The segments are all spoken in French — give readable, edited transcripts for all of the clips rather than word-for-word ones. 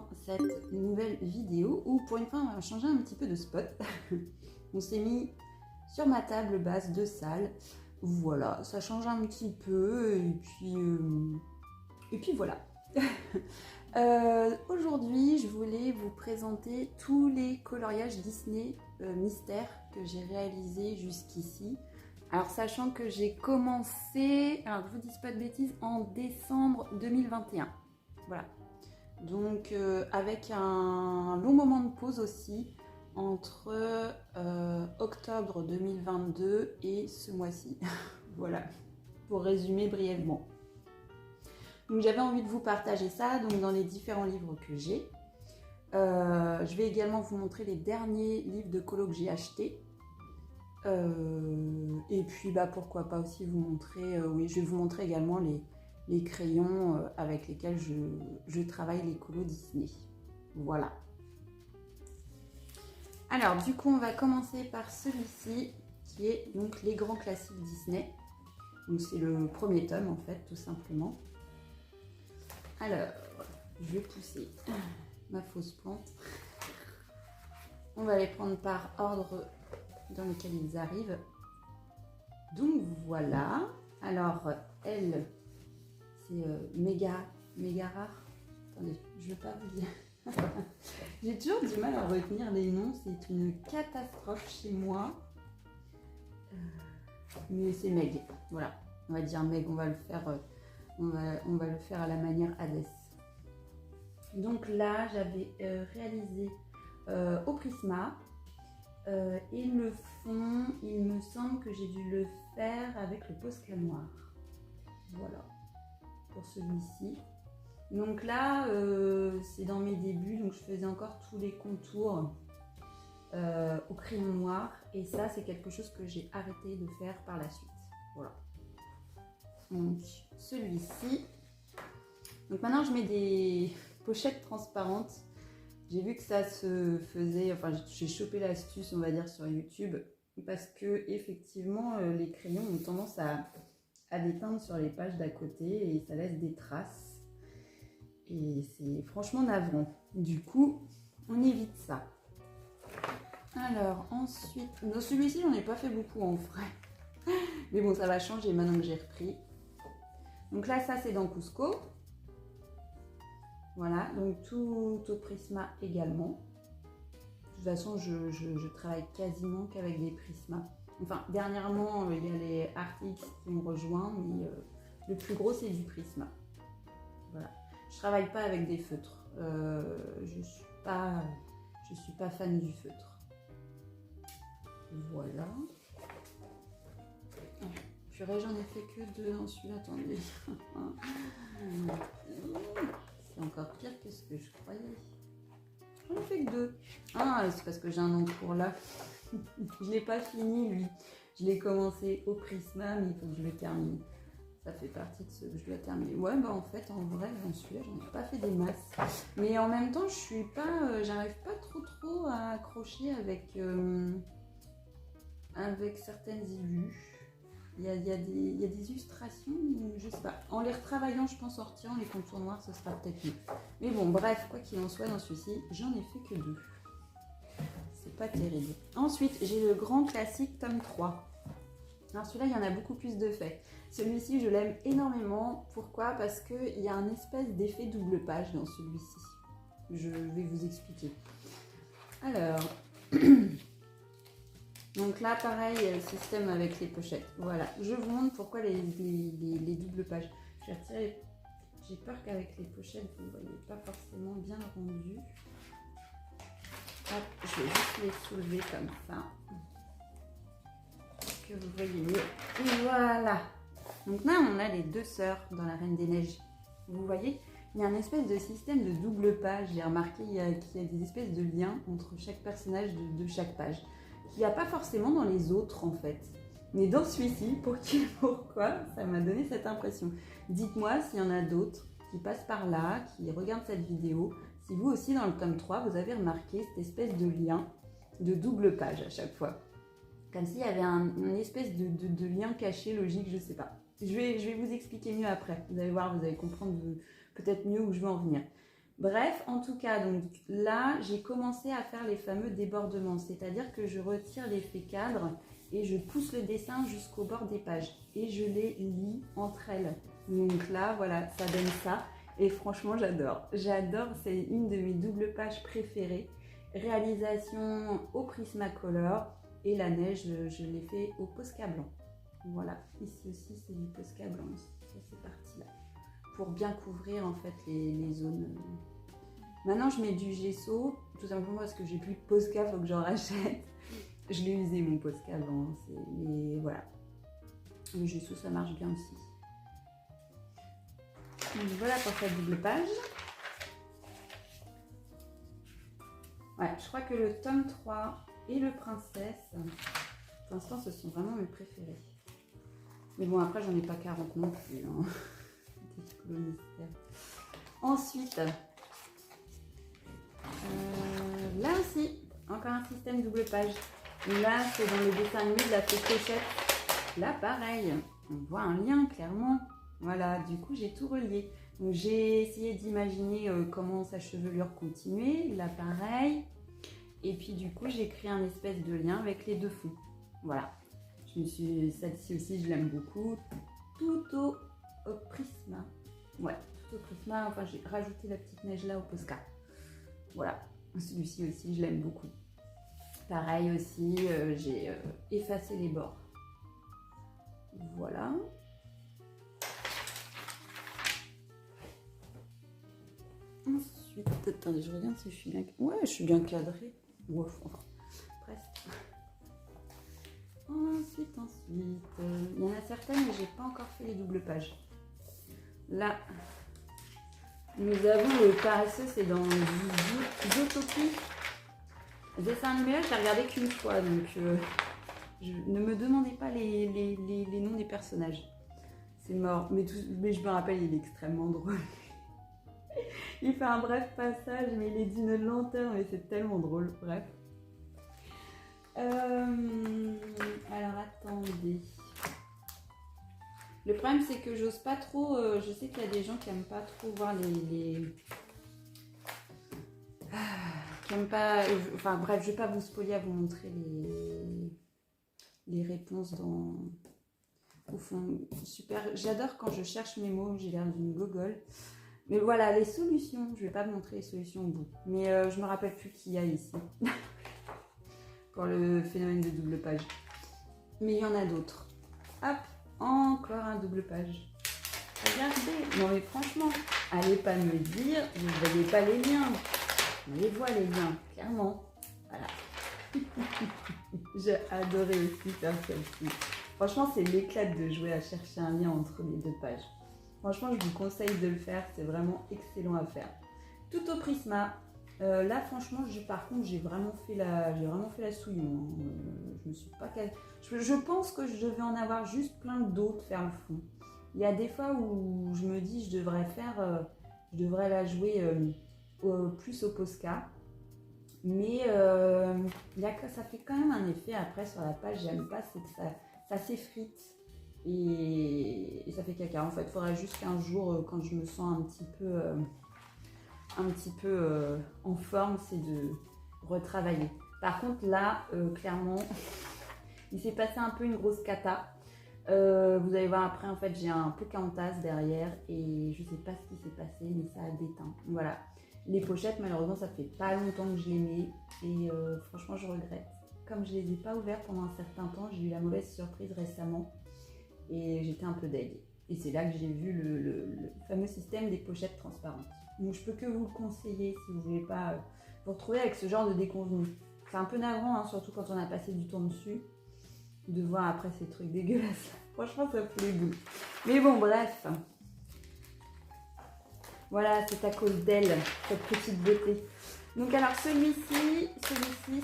dans cette nouvelle vidéo où pour une fois on va changer un petit peu de spot. On s'est mis sur ma table basse de salle. Voilà, ça change un petit peu et puis voilà. Aujourd'hui, je voulais vous présenter tous les coloriages Disney mystères que j'ai réalisés jusqu'ici. Alors, sachant que j'ai commencé, alors je vous dis pas de bêtises, en décembre 2021. Voilà. Donc, avec un long moment de pause aussi entre octobre 2022 et ce mois-ci. Voilà, pour résumer brièvement. Donc j'avais envie de vous partager ça donc dans les différents livres que j'ai. Je vais également vous montrer les derniers livres de colo que j'ai achetés. Et puis pourquoi pas aussi vous montrer, oui, je vais vous montrer également les crayons avec lesquels je travaille les colos Disney. Voilà. Alors du coup on va commencer par celui-ci qui est donc les grands classiques Disney. Donc c'est le premier tome en fait tout simplement. Alors, je vais pousser ma fausse plante. On va les prendre par ordre dans lequel ils arrivent. Donc voilà. Alors, elle, c'est méga rare. Attendez, je ne vais pas vous dire. J'ai toujours du mal à retenir les noms. C'est une catastrophe chez moi. Mais c'est Meg. Voilà, on va dire Meg. On va le faire... On va le faire à la manière Hades. Donc là, j'avais réalisé au Prisma. Et le fond, il me semble que j'ai dû le faire avec le Posca noir. Voilà, pour celui-ci. Donc là, c'est dans mes débuts, donc je faisais encore tous les contours au crayon noir. Et ça, c'est quelque chose que j'ai arrêté de faire par la suite. Voilà. Donc celui-ci. Donc maintenant je mets des pochettes transparentes. J'ai vu que ça se faisait, enfin j'ai chopé l'astuce on va dire sur YouTube parce que effectivement les crayons ont tendance à déteindre sur les pages d'à côté et ça laisse des traces. Et c'est franchement navrant. Du coup on évite ça. Alors ensuite, dans celui-ci j'en ai pas fait beaucoup en vrai. Mais bon ça va changer maintenant que j'ai repris. Donc là, ça c'est dans Cusco. Voilà, donc tout au Prisma également. De toute façon, je travaille quasiment qu'avec des Prismas. Enfin, dernièrement, il y a les Artix qui m'ont rejoint, mais le plus gros c'est du Prisma. Voilà. Je travaille pas avec des feutres. Je suis pas fan du feutre. Voilà. Purée, j'en ai fait que 2 dans celui-là, attendez. C'est encore pire que ce que je croyais. J'en ai fait que 2. Ah, c'est parce que j'ai un encours là. Je l'ai pas fini, lui. Je l'ai commencé au Prisma, mais il faut que je le termine. Ça fait partie de ce que je dois terminer. Ouais, en fait, en vrai, dans celui-là, j'en ai pas fait des masses. Mais en même temps, j'arrive pas trop à accrocher avec certaines illus. Il y a des illustrations, je sais pas. En les retravaillant, je pense en retirant les contours noirs, ce sera peut-être mieux. Mais bon, bref, quoi qu'il en soit, dans celui-ci, j'en ai fait que 2. C'est pas terrible. Ensuite, j'ai le grand classique tome 3. Alors celui-là, il y en a beaucoup plus de faits. Celui-ci, je l'aime énormément. Pourquoi? Parce qu'il y a un espèce d'effet double page dans celui-ci. Je vais vous expliquer. Alors... Donc là, pareil, système avec les pochettes. Voilà, je vous montre pourquoi les doubles pages. Je vais retirer. J'ai peur qu'avec les pochettes, vous ne voyez pas forcément bien rendu. Hop, je vais juste les soulever comme ça. Pour que vous voyez mieux. Et voilà. Donc là, on a les 2 sœurs dans la Reine des Neiges. Vous voyez, il y a un espèce de système de double page. J'ai remarqué qu'il y a des espèces de liens entre chaque personnage de chaque page. Il n'y a pas forcément dans les autres en fait. Mais dans celui-ci, pourquoi ça m'a donné cette impression. Dites-moi s'il y en a d'autres qui passent par là, qui regardent cette vidéo. Si vous aussi dans le tome 3, vous avez remarqué cette espèce de lien de double page à chaque fois. Comme s'il y avait une espèce de lien caché, logique, je sais pas. Je vais vous expliquer mieux après. Vous allez voir, vous allez comprendre peut-être mieux où je veux en venir. Bref, en tout cas, donc là, j'ai commencé à faire les fameux débordements, c'est-à-dire que je retire l'effet cadre et je pousse le dessin jusqu'au bord des pages et je les lis entre elles. Donc là, voilà, ça donne ça et franchement, j'adore. J'adore, c'est une de mes doubles pages préférées. Réalisation au Prismacolor et la neige, je l'ai fait au Posca blanc. Voilà, ici aussi, c'est du Posca blanc, ça c'est parti là. Pour bien couvrir en fait les zones. Maintenant je mets du gesso, tout simplement parce que j'ai plus de Posca, faut que j'en rachète. Je l'ai usé mon Posca blanc, mais voilà. Le gesso ça marche bien aussi. Donc voilà pour cette double page. Ouais, je crois que le tome 3 et le Princesse, pour l'instant ce sont vraiment mes préférés. Mais bon après j'en ai pas 40 non plus. Hein. Ensuite, là aussi, encore un système double page. Là, c'est dans le dessin animé de la fée Clochette. Là, pareil, on voit un lien clairement. Voilà, du coup, j'ai tout relié. Donc, j'ai essayé d'imaginer comment sa chevelure continuait. Là, pareil. Et puis, du coup, j'ai créé un espèce de lien avec les deux fonds. Voilà. Celle-ci aussi, je l'aime beaucoup. Tout au Prisma. Ouais, tout au Prisma. Enfin, j'ai rajouté la petite neige là au Posca. Voilà. Celui-ci aussi, je l'aime beaucoup. Pareil aussi, j'ai effacé les bords. Voilà. Ensuite, attendez, je regarde si je suis bien... Ouais, je suis bien cadrée. Ouais, enfin, presque. Ensuite, il y en a certaines, mais j'ai pas encore fait les doubles pages. Là, nous avons le paresseux, c'est dans Zootopie. Dessin animé, je l'ai regardé qu'une fois, donc ne me demandez pas les noms des personnages. C'est mort, mais je me rappelle, il est extrêmement drôle. Il fait un bref passage, mais il est d'une lenteur, mais c'est tellement drôle, bref. Alors, attendez. Le problème, c'est que j'ose pas trop... je sais qu'il y a des gens qui aiment pas trop voir qui aiment pas... Enfin, bref, je vais pas vous spoiler à vous montrer les réponses au fond. Super. J'adore quand je cherche mes mots, j'ai l'air d'une gogole. Mais voilà, les solutions, je vais pas vous montrer les solutions au bout. Mais je me rappelle plus qui y a ici. Pour le phénomène de double page. Mais il y en a d'autres. Hop, encore un double page. Regardez. Non mais franchement, allez pas me dire, vous ne voyez pas les liens. On les voit les liens, clairement. Voilà. J'ai adoré aussi faire celle-ci. Franchement, c'est l'éclat de jouer à chercher un lien entre les deux pages. Franchement, je vous conseille de le faire, c'est vraiment excellent à faire. Tout au Prisma. Là, franchement, par contre, j'ai vraiment fait la souillon. Je me suis pas... Je pense que je devais en avoir juste plein d'autres faire le fond. Il y a des fois où je me dis, je devrais la jouer plus au Posca. Mais ça fait quand même un effet après sur la page, j'aime pas, c'est que ça s'effrite. Et ça fait caca. En fait, il faudra juste qu'un jour, quand je me sens un petit peu en forme, c'est de retravailler. Par contre, là, clairement, il s'est passé un peu une grosse cata. Vous allez voir après, en fait, j'ai un Pocahontas derrière et je sais pas ce qui s'est passé, mais ça a déteint. Voilà. Les pochettes, malheureusement, ça fait pas longtemps que je les mets et franchement, je regrette. Comme je les ai pas ouvertes pendant un certain temps, j'ai eu la mauvaise surprise récemment. Et j'étais un peu deg. Et c'est là que j'ai vu le fameux système des pochettes transparentes. Donc je peux que vous le conseiller si vous voulez pas vous retrouver avec ce genre de déconvenu. C'est un peu navrant, hein, surtout quand on a passé du temps dessus, de voir après ces trucs dégueulasses. Franchement, ça fout les boules. Mais bon, bref. Voilà, c'est à cause d'elle, cette petite beauté. Donc alors celui-ci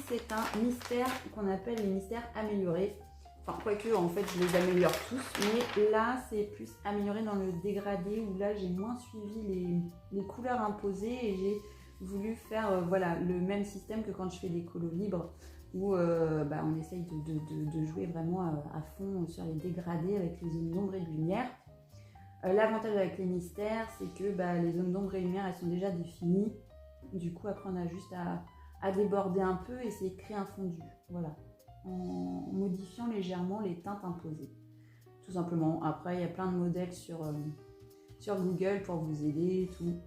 c'est un mystère qu'on appelle les mystères améliorés. Enfin, quoique, en fait, je les améliore tous. Mais là, c'est plus amélioré dans le dégradé où là, j'ai moins suivi les couleurs imposées et j'ai voulu faire voilà, le même système que quand je fais des colos libres où on essaye de jouer vraiment à fond sur les dégradés avec les zones d'ombre et de lumière. L'avantage avec les mystères, c'est que les zones d'ombre et lumière, elles sont déjà définies. Du coup, après, on a juste à déborder un peu et essayer de créer un fondu. Voilà. En modifiant légèrement les teintes imposées. Tout simplement. Après, il y a plein de modèles sur Google pour vous aider et tout.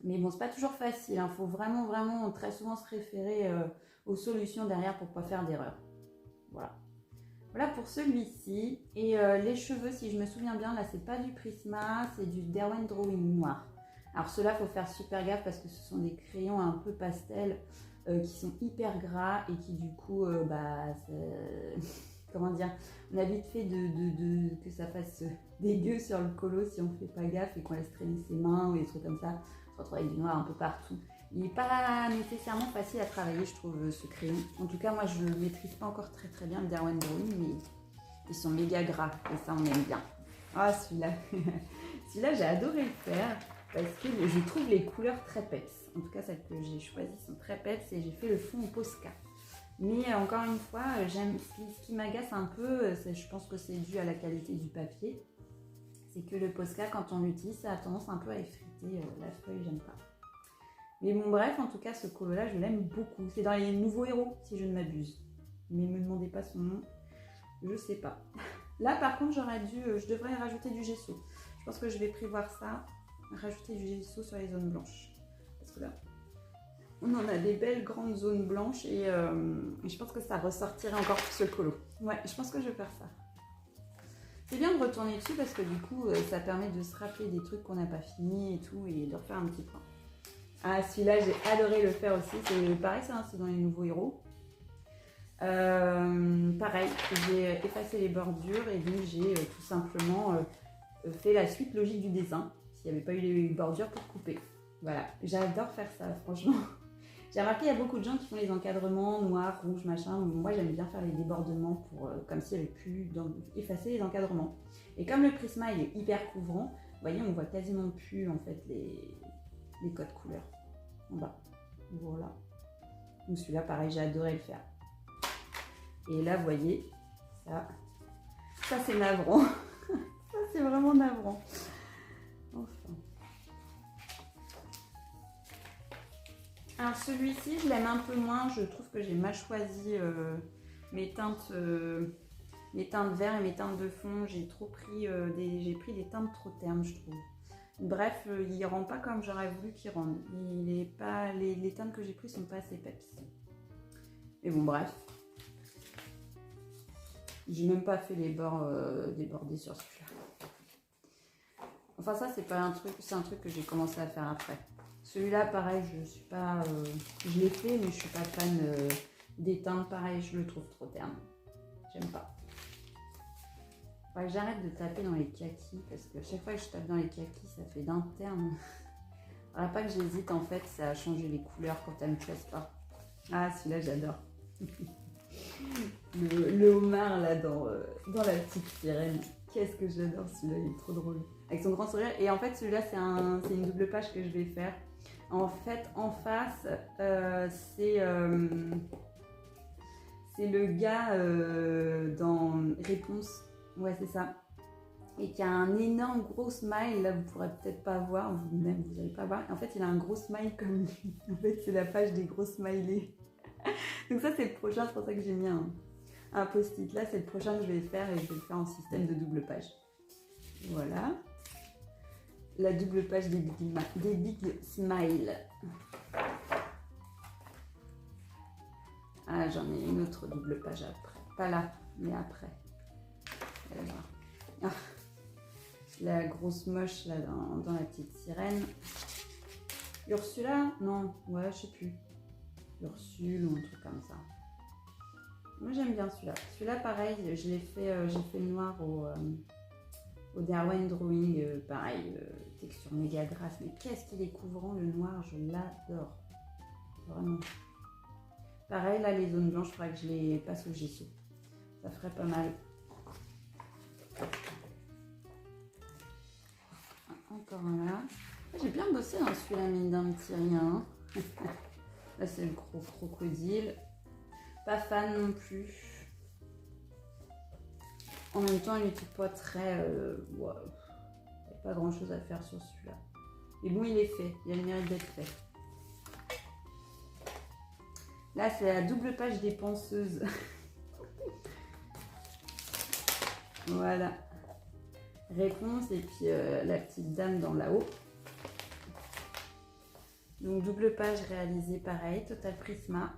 Mais bon, c'est pas toujours facile. Il faut vraiment très souvent se référer aux solutions derrière pour pas faire d'erreur. Voilà. Voilà pour celui-ci. Et les cheveux, si je me souviens bien, là, c'est pas du Prisma, c'est du Derwent Drawing noir. Alors ceux-là, il faut faire super gaffe parce que ce sont des crayons un peu pastel qui sont hyper gras et qui du coup, comment dire, on a vite fait que ça fasse dégueu sur le colo si on ne fait pas gaffe et qu'on laisse traîner ses mains ou des trucs comme ça. On se retrouve avec du noir un peu partout. Il n'est pas nécessairement facile à travailler, je trouve, ce crayon. En tout cas, moi, je ne le maîtrise pas encore très bien, le Derwent Drawing, mais ils sont méga gras et ça, on aime bien. Ah, celui-là, celui-là, j'ai adoré le faire parce que je trouve les couleurs très peps. En tout cas, celles que j'ai choisies sont très peps et j'ai fait le fond au Posca. Mais encore une fois, ce qui m'agace un peu, je pense que c'est dû à la qualité du papier, c'est que le Posca, quand on l'utilise, ça a tendance un peu à effriter la feuille, j'aime pas. Mais bon, bref, en tout cas, ce colo-là, je l'aime beaucoup. C'est dans les nouveaux héros, si je ne m'abuse. Mais ne me demandez pas son nom, je sais pas. Là, par contre, je devrais rajouter du gesso. Je pense que je vais prévoir ça, rajouter du gesso sur les zones blanches. Parce que là, on en a des belles grandes zones blanches et je pense que ça ressortirait encore plus ce colo. Ouais, je pense que je vais faire ça. C'est bien de retourner dessus parce que du coup, ça permet de se rappeler des trucs qu'on n'a pas fini et tout et de refaire un petit point. Ah, celui-là, j'ai adoré le faire aussi. C'est pareil, c'est dans les nouveaux héros. Pareil, j'ai effacé les bordures et donc j'ai tout simplement fait la suite logique du dessin. S'il n'y avait pas eu les bordures pour couper. Voilà, j'adore faire ça, franchement. J'ai remarqué, il y a beaucoup de gens qui font les encadrements noirs, rouges, machin. Moi, j'aime bien faire les débordements pour, comme s'il n'y avait plus effacer les encadrements. Et comme le Prisma, il est hyper couvrant, vous voyez, on voit quasiment plus en fait les codes couleurs en bas. Voilà. Donc celui-là, pareil, j'ai adoré le faire. Et là, vous voyez, ça c'est navrant. Ça, c'est vraiment navrant. Enfin. Alors celui-ci, je l'aime un peu moins. Je trouve que j'ai mal choisi mes teintes verts et mes teintes de fond. J'ai pris des teintes trop ternes, je trouve. Bref, il ne rend pas comme j'aurais voulu qu'il rende. Les teintes que j'ai prises sont pas assez peps. Mais bon, bref. J'ai même pas fait les bords débordés sur celui-là. Enfin, ça, c'est un truc que j'ai commencé à faire après. Celui-là, pareil, je l'ai fait, mais je suis pas fan des teintes. Pareil, je le trouve trop terne. J'aime pas. Faudrait que j'arrête de taper dans les kakis, parce que chaque fois que je tape dans les kakis, ça fait d'un terme. Alors pas que j'hésite, en fait, c'est à changer les couleurs quand elles me plaisent pas. Ah, celui-là, j'adore. le homard, là, dans la petite sirène. Qu'est-ce que j'adore celui-là, il est trop drôle. Avec son grand sourire. Et en fait, celui-là, c'est une double page que je vais faire. En fait, en face, c'est le gars dans Réponse. Ouais, c'est ça. Et qui a un énorme gros smile. Là, vous pourrez peut-être pas voir. Vous-même, vous n'allez pas voir. En fait, il a un gros smile comme lui. En fait, c'est la page des gros smileys. Donc ça, c'est le prochain. C'est pour ça que j'ai mis un post-it. Là, c'est le prochain que je vais faire. Et je vais le faire en système de double page. Voilà. La double page des big smiles. Ah, j'en ai une autre double page après. Pas là, mais après. Ah, la grosse moche là dans la petite sirène. Ursula? Non, ouais, je sais plus. Ursule ou un truc comme ça. Moi j'aime bien celui-là. Celui-là pareil, j'ai fait le noir au Derwent Drawing, pareil, texture méga grasse. Mais qu'est-ce qu'il est couvrant le noir, je l'adore. Vraiment. Pareil, là les zones blanches, il faudrait que je les passe au gesso. Ça ferait pas mal. Encore un là. J'ai bien bossé dans celui-là, mine d'un petit rien. Là, c'est le gros crocodile. Pas fan non plus. En même temps, il n'était pas très... ouais, pas grand chose à faire sur celui-là. Et bon, il est fait, il a le mérite d'être fait. Là, c'est la double page des penseuses. Voilà. Réponse et puis la petite dame dans la haut. Donc double page réalisée pareil, Total Prisma.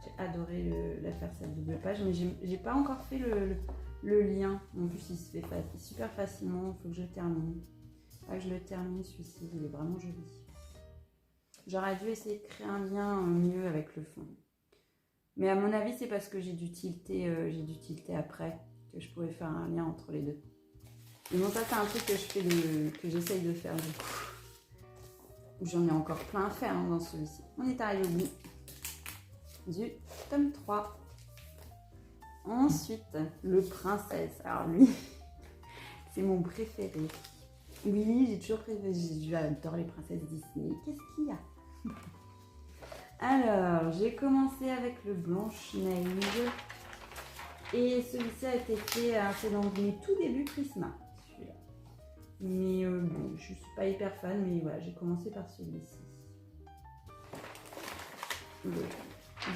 J'ai adoré la faire cette double page, mais j'ai pas encore fait le lien. En plus, il se fait super facilement, il faut que je termine. Là, je le termine celui-ci, il est vraiment joli. J'aurais dû essayer de créer un lien mieux avec le fond. Mais à mon avis, c'est parce que j'ai dû tilter après que je pouvais faire un lien entre les deux. Et bon, ça, c'est un truc que j'essaye de faire du coup. J'en ai encore plein à faire hein, dans celui-ci. On est arrivé au bout du tome 3. Ensuite, le Princesse. Alors lui, c'est mon préféré. Oui, j'ai toujours préféré. J'adore les princesses Disney. Qu'est-ce qu'il y a? Alors, j'ai commencé avec le Blanche-Neige. Et celui-ci a été fait, c'est dans mes tout débuts Prisma. Celui-là. Mais bon, je suis pas hyper fan, mais voilà, j'ai commencé par celui-ci. Le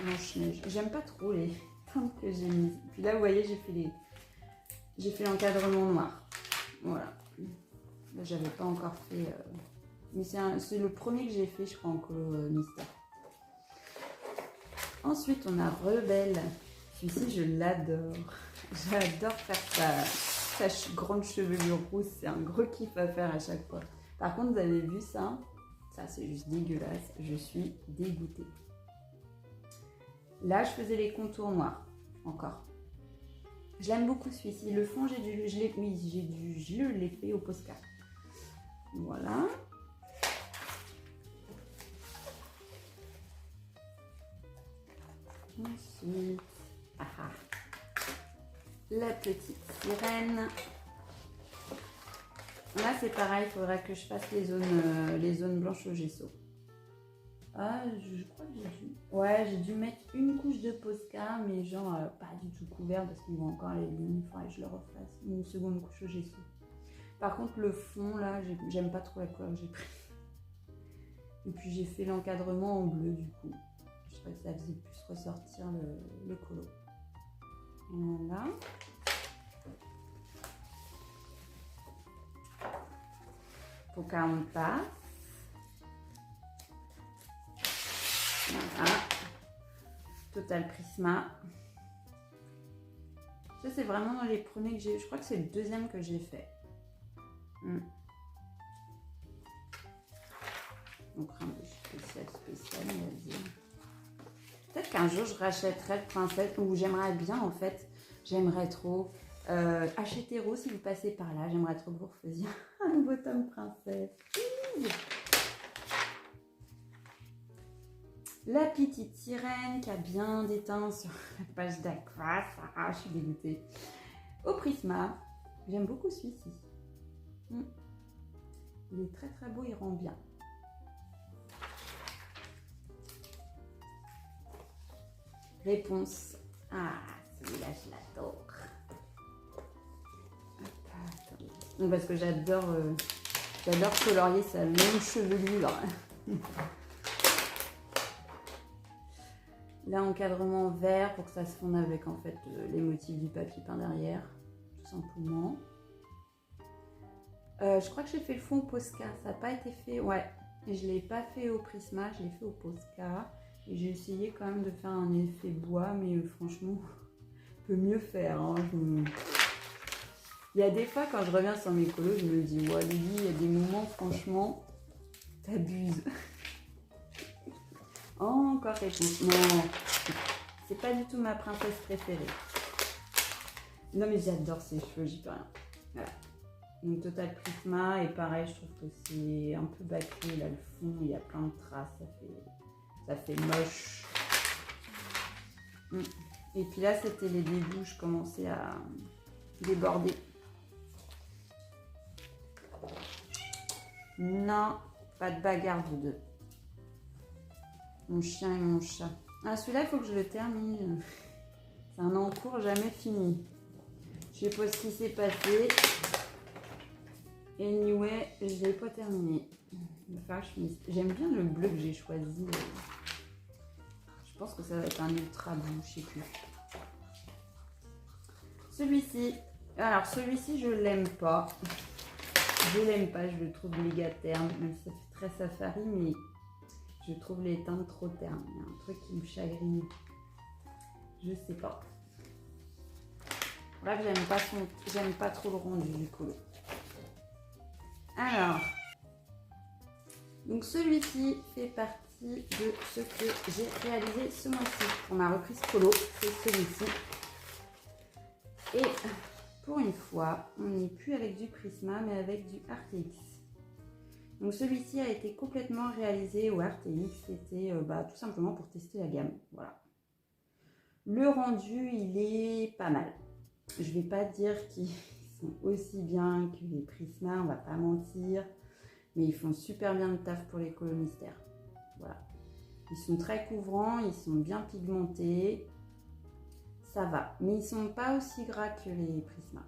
Blanche-Neige. J'aime pas trop les teintes que j'ai mises. Puis là, vous voyez, j'ai fait l'encadrement noir. Voilà. Là, j'avais pas encore fait... Mais c'est le premier que j'ai fait, je crois, en colo mystère. Ensuite, on a Rebelle. Celui-ci, je l'adore. J'adore faire sa grande chevelure rousse. C'est un gros kiff à faire à chaque fois. Par contre, vous avez vu ça? Ça, c'est juste dégueulasse. Je suis dégoûtée. Là, je faisais les contours noirs. Encore. Je l'aime beaucoup celui-ci. Le fond, je l'ai fait au Posca. Voilà. Ensuite, la petite sirène. Là, c'est pareil, il faudra que je fasse les zones blanches au gesso. Ah, je crois que j'ai dû... Ouais, j'ai dû mettre une couche de Posca, mais genre pas du tout couvert parce qu'il y a encore les lignes. Il faudrait que je le refasse. Une seconde couche au gesso. Par contre, le fond, là, j'aime pas trop la couleur que j'ai pris. Et puis, j'ai fait l'encadrement en bleu, du coup. Je trouvais que ça faisait plus ressortir le colo. Voilà. Faut qu'on passe. Voilà. Total Prisma. Ça, c'est vraiment dans les premiers que j'ai... Je crois que c'est le deuxième que j'ai fait. Donc, rien de spécial, vas-y. Peut-être qu'un jour, je rachèterai le Princesse, ou j'aimerais bien, en fait, j'aimerais trop... Achetez-Ro si vous passez par là, j'aimerais trop que vous refaisiez un nouveau tome Princesse. La petite sirène qui a bien déteint sur la page d'Aqua. Ah, je suis dégoûtée. Au Prisma, j'aime beaucoup celui-ci. Il est très très beau, il rend bien. Réponse. Ah, celui-là, je l'adore. Parce que j'adore colorier sa longue chevelure. Là, encadrement vert pour que ça se fonde avec en fait les motifs du papier peint derrière, tout simplement. Je crois que j'ai fait le fond au Posca, ça n'a pas été fait, ouais. Et je ne l'ai pas fait au Prisma, je l'ai fait au Posca. Et j'ai essayé quand même de faire un effet bois, mais franchement, on peut mieux faire. Hein. Il y a des fois, quand je reviens sur mes colos, je me dis, ouais, Lily, il y a des moments, franchement, t'abuses. Encore réponse. Non, c'est pas du tout ma princesse préférée. Non, mais j'adore ses cheveux, j'y peux rien. Voilà. Donc, Total Prisma, et pareil, je trouve que c'est un peu bâclé, là, le fond, il y a plein de traces, ça fait moche. Et puis là, c'était les débuts, je commençais à déborder. Non, pas de bagarre vous deux. Mon chien et mon chat. Ah, celui-là, il faut que je le termine. C'est un encours jamais fini. Je sais pas ce qui s'est passé. Anyway, je l'ai pas terminé. J'aime bien le bleu que j'ai choisi. Je pense que ça va être un ultra bleu, je sais plus. Celui-ci, alors celui-ci je l'aime pas. Je l'aime pas, je le trouve méga terne, même si ça fait très safari, mais je trouve les teintes trop ternes. Il y a un truc qui me chagrine. Je sais pas. Bref, j'aime pas trop le rendu du colo. Alors, donc celui-ci fait partie de ce que j'ai réalisé ce mois-ci pour ma reprise colo. C'est celui-ci. Et pour une fois, on n'est plus avec du Prisma, mais avec du RTX. Donc celui-ci a été complètement réalisé au RTX. C'était tout simplement pour tester la gamme. Voilà. Le rendu, il est pas mal. Je vais pas dire qu'ils sont aussi bien que les Prisma, on va pas mentir. Mais ils font super bien le taf pour les colos mystères. Voilà. Ils sont très couvrants, ils sont bien pigmentés. Ça va. Mais ils sont pas aussi gras que les Prisma.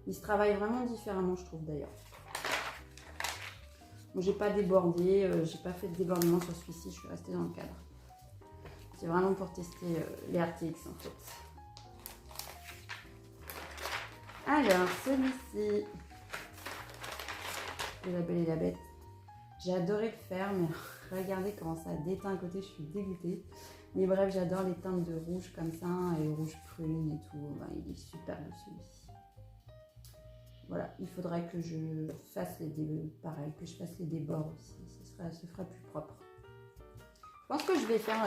Ils se travaillent vraiment différemment, je trouve d'ailleurs. Bon, j'ai pas débordé, j'ai pas fait de débordement sur celui-ci, je suis restée dans le cadre. C'est vraiment pour tester les RTX en fait. Alors, celui-ci, de La Belle et la Bête, j'ai adoré le faire, mais regardez comment ça déteint à côté, je suis dégoûtée. Mais bref, j'adore les teintes de rouge comme ça, et rouge prune et tout. Ben, il est super beau celui-ci. Voilà, il faudrait que je fasse pareil, que je fasse les débords aussi. Ce sera plus propre. Je pense que je vais faire,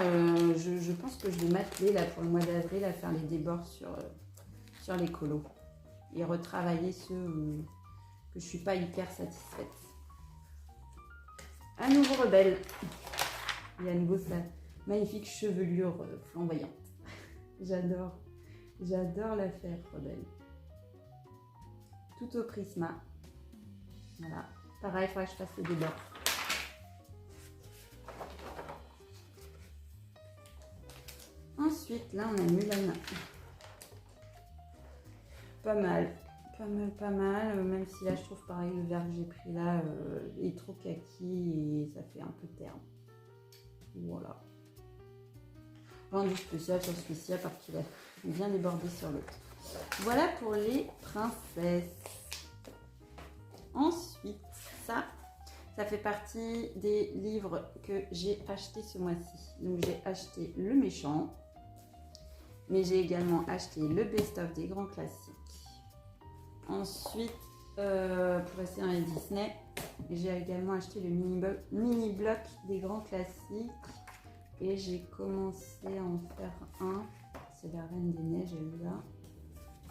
je pense que je vais m'atteler là pour le mois d'avril à faire les débords sur les colos et retravailler ceux que je suis pas hyper satisfaite. À nouveau Rebelle. Et à nouveau sa magnifique chevelure flamboyante. J'adore la faire Rebelle. Tout au Prisma. Voilà. Pareil, il faudrait que je fasse les débords. Ensuite, là, on a Mulan. Pas mal. Même si là, je trouve pareil, le vert que j'ai pris là est trop kaki et ça fait un peu terne. Voilà. Rendu spécial sur celui-ci, à part qu'il a bien débordé sur l'autre. Voilà pour les princesses. Ensuite, ça fait partie des livres que j'ai achetés ce mois-ci. Donc, j'ai acheté Le Méchant, mais j'ai également acheté le best-of des grands classiques. Ensuite, pour rester dans les Disney, j'ai également acheté le mini-bloc des grands classiques. Et j'ai commencé à en faire un. C'est La Reine des Neiges, là.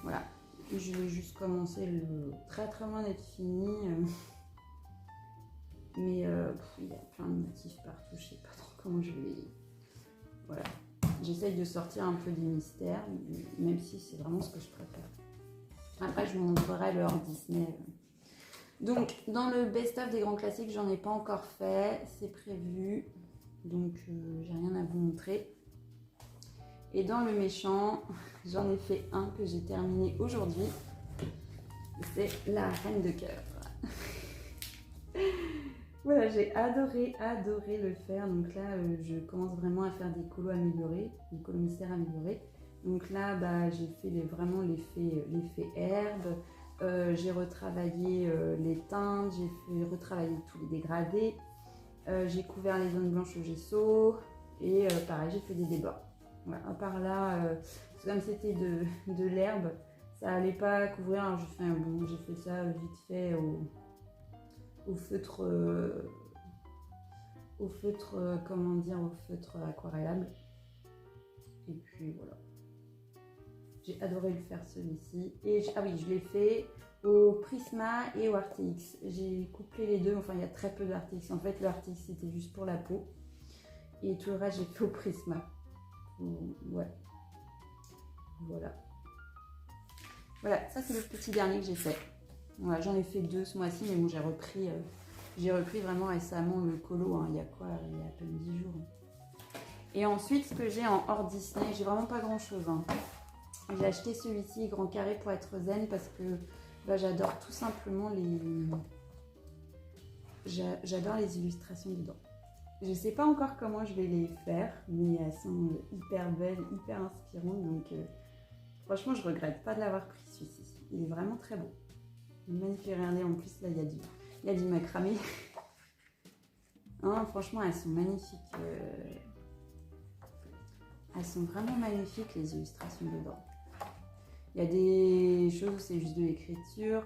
Voilà. Je vais juste commencer très très loin d'être fini. Mais il y a plein de motifs partout. Je sais pas trop comment je vais... Voilà. J'essaye de sortir un peu du mystère, même si c'est vraiment ce que je préfère. Après, je vous montrerai le hors Disney. Donc, dans le best-of des grands classiques, j'en ai pas encore fait. C'est prévu. Donc, j'ai rien à vous montrer. Et dans Le Méchant, j'en ai fait un que j'ai terminé aujourd'hui. C'est La Reine de Cœur. Voilà, j'ai adoré le faire. Donc là, je commence vraiment à faire des colos améliorés, des colos mystères améliorés. Donc là, j'ai fait vraiment l'effet herbe. J'ai retravaillé les teintes, j'ai retravaillé tous les dégradés. J'ai couvert les zones blanches au gesso. Et pareil, j'ai fait des débords. Voilà, à part là, comme c'était de l'herbe, ça allait pas couvrir. Alors j'ai fait ça vite fait au feutre, au feutre aquarellable. Et puis voilà. J'ai adoré le faire celui-ci. Et je l'ai fait au Prisma et au RTX. J'ai couplé les deux. Enfin, il y a très peu de RTX. En fait, le RTX c'était juste pour la peau. Et tout le reste, j'ai fait au Prisma. Ouais. Voilà. Voilà, ça c'est le petit dernier que j'ai fait. Voilà, j'en ai fait deux ce mois-ci, mais bon, j'ai repris vraiment récemment le colo. Hein, il y a à peine 10 jours. Et ensuite, ce que j'ai en hors Disney, j'ai vraiment pas grand-chose. Hein. J'ai acheté celui-ci, Grand Carré, pour être zen, parce que Bah, j'adore tout simplement j'adore les illustrations dedans. Je ne sais pas encore comment je vais les faire, mais elles sont hyper belles, hyper inspirantes. Donc franchement, je regrette pas de l'avoir pris celui-ci. Il est vraiment très beau. Magnifique, regardez, en plus là, il y a du macramé. Non, franchement, elles sont magnifiques. Elles sont vraiment magnifiques, les illustrations dedans. Il y a des choses où c'est juste de l'écriture.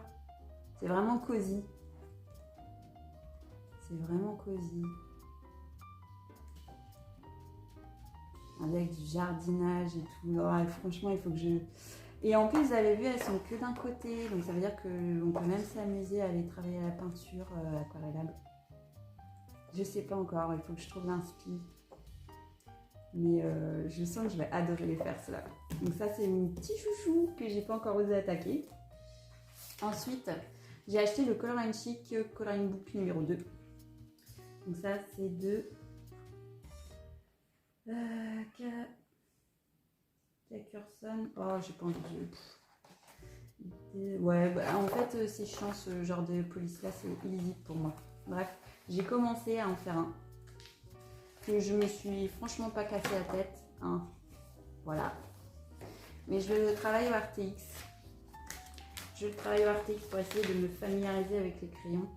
C'est vraiment cosy. C'est vraiment cosy. Avec du jardinage et tout. Oh, franchement, il faut que je... Et en plus, vous avez vu, elles sont que d'un côté. Donc ça veut dire qu'on peut même s'amuser à aller travailler à la peinture aquarellable. Je sais pas encore, il faut que je trouve l'inspi. Mais je sens que je vais adorer les faire, cela. Donc ça, c'est mon petit chouchou que j'ai pas encore osé attaquer. Ensuite, j'ai acheté le Color & Chic Coloring Book numéro 2. Donc ça, c'est de... Curson. Oh, j'ai pas envie de... Ouais, bah, en fait, c'est chiant, ce genre de police-là, c'est illisible pour moi. Bref, j'ai commencé à en faire un. Que je me suis franchement pas cassé la tête. Hein. Voilà. Mais je le travaille au RTX. Je le travaille au RTX pour essayer de me familiariser avec les crayons.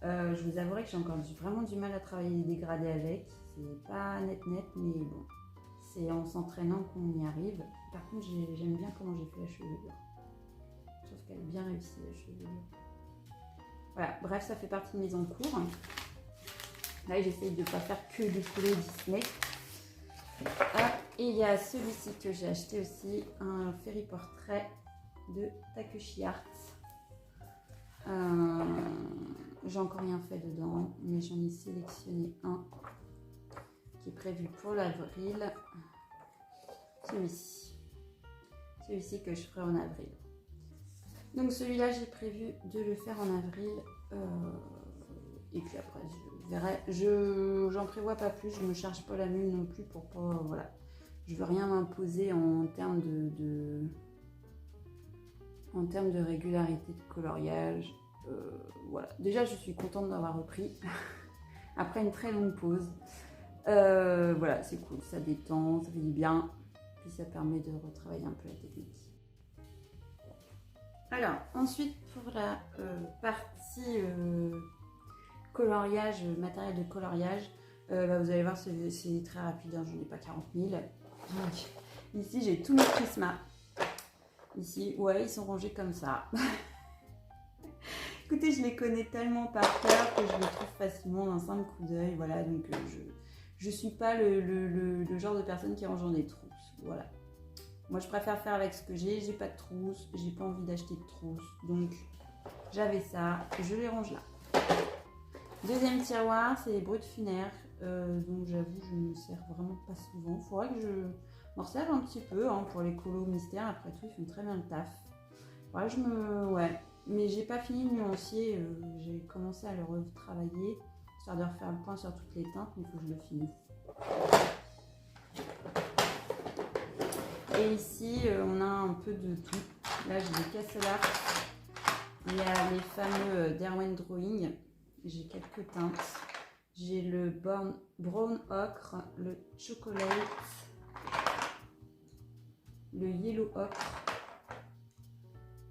Je vous avouerai que j'ai encore vraiment du mal à travailler les dégradés avec. C'est pas net, mais bon. C'est en s'entraînant qu'on y arrive. Par contre, j'aime bien comment j'ai fait la chevelure. Je trouve qu'elle est bien réussie, la chevelure. Voilà, bref, ça fait partie de mes encours. Là, j'essaye de ne pas faire que des couleurs Disney. Ah, et il y a celui-ci que j'ai acheté aussi, un Fairy Portrait de Takushi Art. J'ai encore rien fait dedans, mais j'en ai sélectionné un qui est prévu pour l'avril. Celui-ci. Celui-ci que je ferai en avril. Donc celui-là, j'ai prévu de le faire en avril. Et puis après, je verrai. J'en prévois pas plus, je me charge pas la mule non plus pour pas... Voilà. Je veux rien m'imposer en termes en termes de régularité de coloriage. Voilà. Déjà, je suis contente d'avoir repris après une très longue pause. Voilà, c'est cool, ça détend, ça fait du bien. Puis ça permet de retravailler un peu la technique. Alors, ensuite, pour la partie coloriage, matériel de coloriage, bah, vous allez voir, c'est très rapide, hein, j'en ai pas 40 000. Donc, ici, j'ai tous mes Prisma. Ici, ouais, ils sont rangés comme ça. Écoutez, je les connais tellement par cœur que je les trouve facilement d'un simple coup d'œil. Voilà, donc je suis pas le genre de personne qui range dans des trousses. Voilà. Moi, je préfère faire avec ce que j'ai pas de trousse, j'ai pas envie d'acheter de trousse. Donc, j'avais ça, je les range là. Deuxième tiroir, c'est les brutes funéraires. Donc, j'avoue, je ne me sers vraiment pas souvent. Il faudrait que je m'en serve un petit peu hein, pour les colos mystères. Après tout, ils font très bien le taf. Ouais, ouais. Mais j'ai pas fini le nuancier. J'ai commencé à le retravailler, histoire de refaire le point sur toutes les teintes, mais il faut que je le finisse. Et ici, on a un peu de tout. Là, j'ai des Castle-Art. Il y a les fameux Derwent Drawing. J'ai quelques teintes. J'ai le Brown Ocre, le Chocolate, le Yellow Ocre,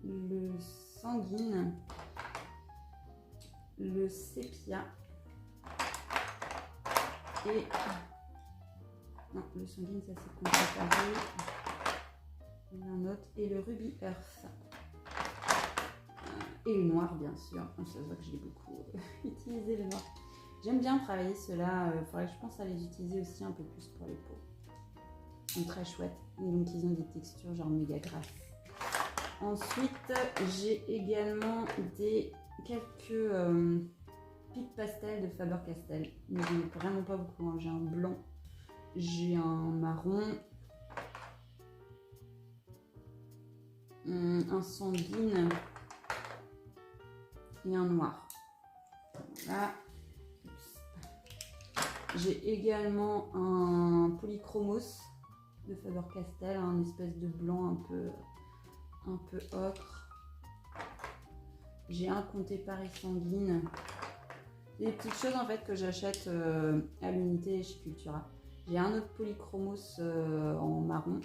le Sanguine, le Sépia et... Non, le Sanguine, ça c'est comparé. Il y en a un autre. Et le Ruby Earth. Et le noir, bien sûr. Ça se voit que j'ai beaucoup utilisé le noir. J'aime bien travailler ceux-là. Il faudrait que je pense à les utiliser aussi un peu plus pour les peaux. Ils sont très chouettes. Donc, ils ont des textures genre méga grasses. Ensuite, j'ai également quelques pics pastel de Faber-Castell. Mais j'en ai vraiment pas beaucoup. Hein. J'ai un blanc. J'ai un marron. Un sanguine. Et un noir. Voilà. J'ai également un polychromos de Faber-Castell, un espèce de blanc un peu ocre. J'ai un comté Paris sanguine. Des petites choses en fait que j'achète à l'unité chez Cultura. J'ai un autre polychromos en marron.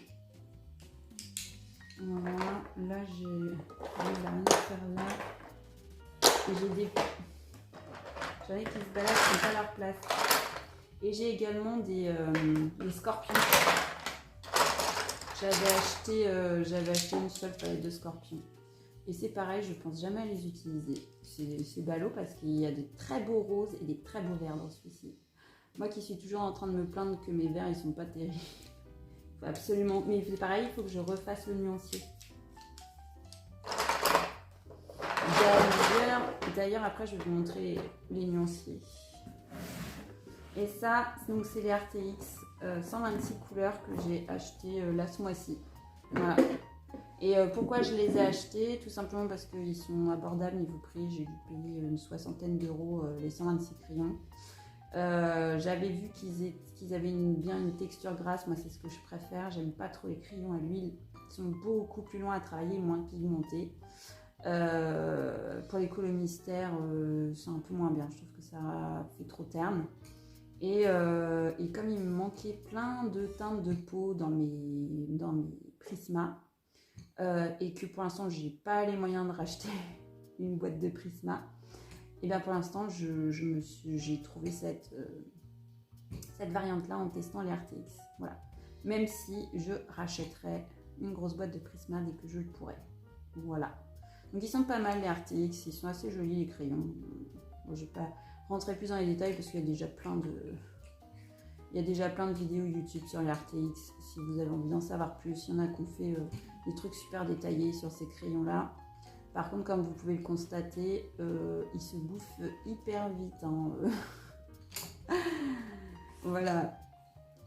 Voilà, là j'ai rien à faire là. Et j'ai des... J'en ai qui se baladent, qui n'ont pas leur place. Et j'ai également des scorpions. J'avais acheté une seule palette de scorpions. Et c'est pareil, je pense jamais à les utiliser. C'est ballot parce qu'il y a de très beaux roses et des très beaux verts dans celui-ci. Moi qui suis toujours en train de me plaindre que mes verts ils sont pas terribles. Faut absolument, mais c'est pareil, il faut que je refasse le nuancier. D'ailleurs après je vais vous montrer les nuanciers. Et ça, donc c'est les RTX 126 couleurs que j'ai acheté là ce mois-ci. Voilà. Et pourquoi je les ai achetés? Tout simplement parce qu'ils sont abordables niveau prix. J'ai dû payer une 60aine d'euros les 126 crayons. J'avais vu qu'ils avaient bien une texture grasse. Moi, c'est ce que je préfère. J'aime pas trop les crayons à l'huile. Ils sont beaucoup plus longs à travailler, moins pigmentés. Pour les colos mystères, c'est un peu moins bien. Je trouve que ça fait trop terne. Et comme il me manquait plein de teintes de peau dans mes Prisma, et que pour l'instant j'ai pas les moyens de racheter une boîte de Prisma, et bien pour l'instant j'ai trouvé cette variante là en testant les RTX. Voilà. Même si je rachèterais une grosse boîte de Prisma dès que je le pourrais. Voilà. Donc ils sont pas mal les RTX, ils sont assez jolis les crayons. Bon, je vais pas rentrer plus dans les détails parce qu'il y a déjà plein de vidéos YouTube sur les RTX. Si vous avez envie d'en savoir plus, il y en a qui ont fait des trucs super détaillés sur ces crayons là. Par contre, comme vous pouvez le constater, ils se bouffent hyper vite, hein. Voilà.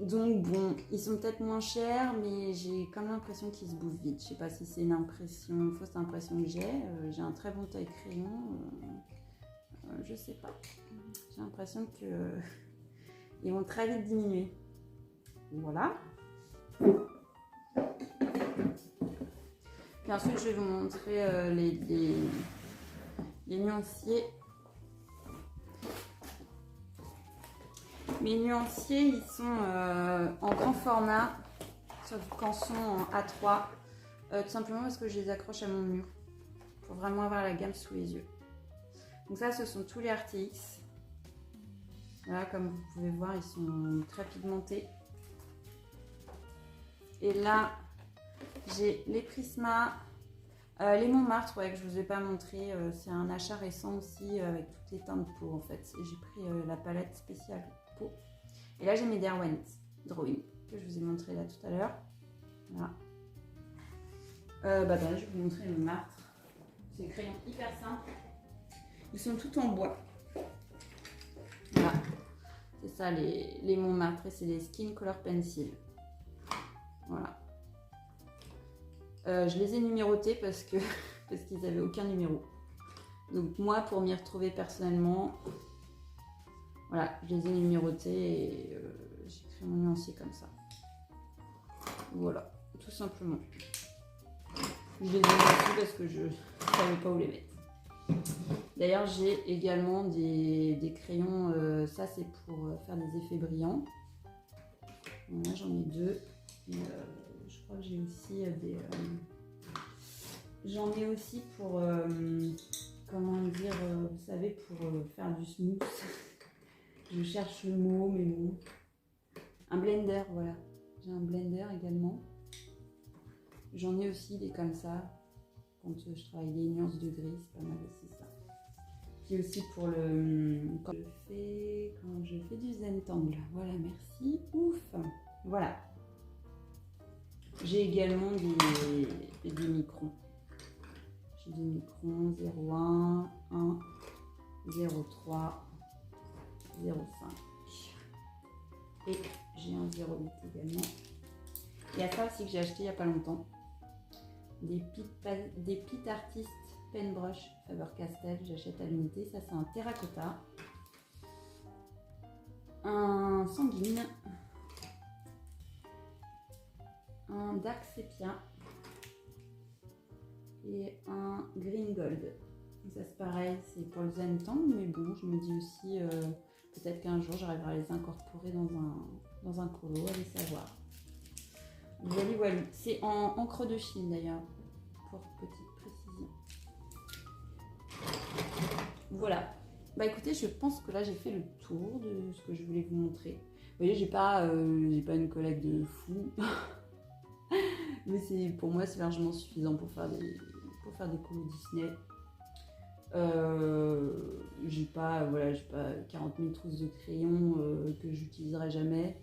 Donc bon, ils sont peut-être moins chers, mais j'ai quand même l'impression qu'ils se bouffent vite. Je sais pas si c'est une fausse impression que j'ai. J'ai un très bon taille crayon. Je sais pas. J'ai l'impression que ils vont très vite diminuer. Voilà. Puis ensuite, je vais vous montrer les nuanciers. Mes nuanciers, ils sont en grand format, sauf qu'en sont en A3, tout simplement parce que je les accroche à mon mur pour vraiment avoir la gamme sous les yeux. Donc ça, ce sont tous les RTX. Voilà, comme vous pouvez voir, ils sont très pigmentés. Et là, j'ai les Prisma, les Montmartre, ouais, que je ne vous ai pas montré. C'est un achat récent aussi avec toutes les teintes de peau en fait. Et j'ai pris la palette spéciale peau. Et là, j'ai mes Derwent Drawing que je vous ai montré là tout à l'heure. Voilà. Je vais vous montrer le Montmartre. C'est des crayons hyper simples. Ils sont tout en bois. Voilà. C'est ça les Montmartre, c'est les Skin Color Pencil. Voilà. Je les ai numérotés parce qu'ils n'avaient aucun numéro. Donc moi, pour m'y retrouver personnellement, voilà, je les ai numérotés et j'ai créé mon nuancier comme ça. Voilà, tout simplement. Je les ai mis parce que je ne savais pas où les mettre. D'ailleurs, j'ai également des crayons, ça c'est pour faire des effets brillants. Voilà, j'en ai deux. Et, je crois que j'ai aussi j'en ai aussi pour, comment dire, vous savez, pour faire du smooth. Je cherche le mot, mais bon. Un blender, voilà. J'ai un blender également. J'en ai aussi des comme ça. Quand je travaille les nuances de gris, c'est pas mal aussi ça. Puis aussi pour quand je fais du Zentangle. Voilà, merci. Ouf. Voilà. J'ai également des microns. J'ai des microns 0,1, 1, 0,3, 0,5. Et j'ai un 0,8 également. Il y a ça aussi que j'ai acheté il n'y a pas longtemps. Des Pit Artist Pen Brush Faber-Castell. J'achète à l'unité. Ça, c'est un terracotta. Un sanguine. Un dark sepia et un green gold. Ça c'est pareil, c'est pour le zen temps, mais bon, je me dis aussi peut-être qu'un jour j'arriverai à les incorporer dans un colo, allez savoir. Voilà, c'est en encre de Chine d'ailleurs, pour petite précision. Voilà. Bah écoutez, je pense que là j'ai fait le tour de ce que je voulais vous montrer. Vous voyez, j'ai pas une collecte de fou. Mais pour moi c'est largement suffisant pour faire des colos Disney. J'ai pas 40 000 trousses de crayons que j'utiliserai jamais.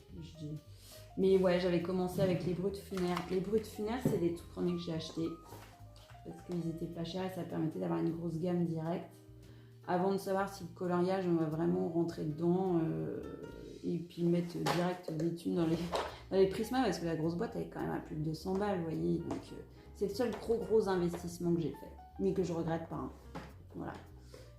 Mais ouais, j'avais commencé avec les brutes funéraires. Les brutes funéraires, c'est des tout premiers que j'ai achetés parce qu'ils étaient pas chers et ça permettait d'avoir une grosse gamme directe. Avant de savoir si le coloriage, on va vraiment rentrer dedans et puis mettre direct des thunes dans les Prisma parce que la grosse boîte elle est quand même à plus de 200 balles, vous voyez. Donc c'est le seul gros investissement que j'ai fait, mais que je regrette pas. Hein. Voilà.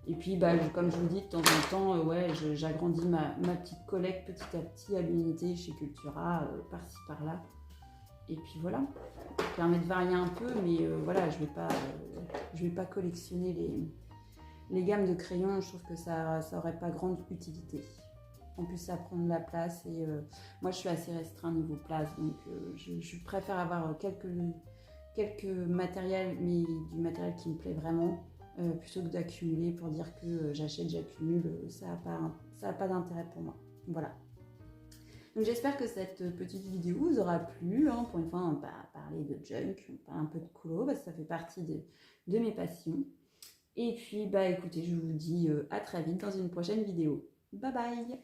Et puis bah, comme je vous dis, de temps en temps, ouais, j'agrandis ma petite collecte petit à petit à l'unité chez Cultura, par-ci par-là. Et puis voilà, ça permet de varier un peu, mais voilà, je vais pas collectionner les gammes de crayons. Je trouve que ça aurait pas grande utilité. En plus, ça prend de la place et moi, je suis assez restreint niveau place, donc je préfère avoir quelques matériels, mais du matériel qui me plaît vraiment, plutôt que d'accumuler pour dire que j'accumule, ça n'a pas d'intérêt pour moi. Voilà. Donc j'espère que cette petite vidéo vous aura plu. Hein. Pour une fois, on va parler de junk, on parle un peu de colo, parce que ça fait partie de mes passions. Et puis, bah écoutez, je vous dis à très vite dans une prochaine vidéo. Bye bye!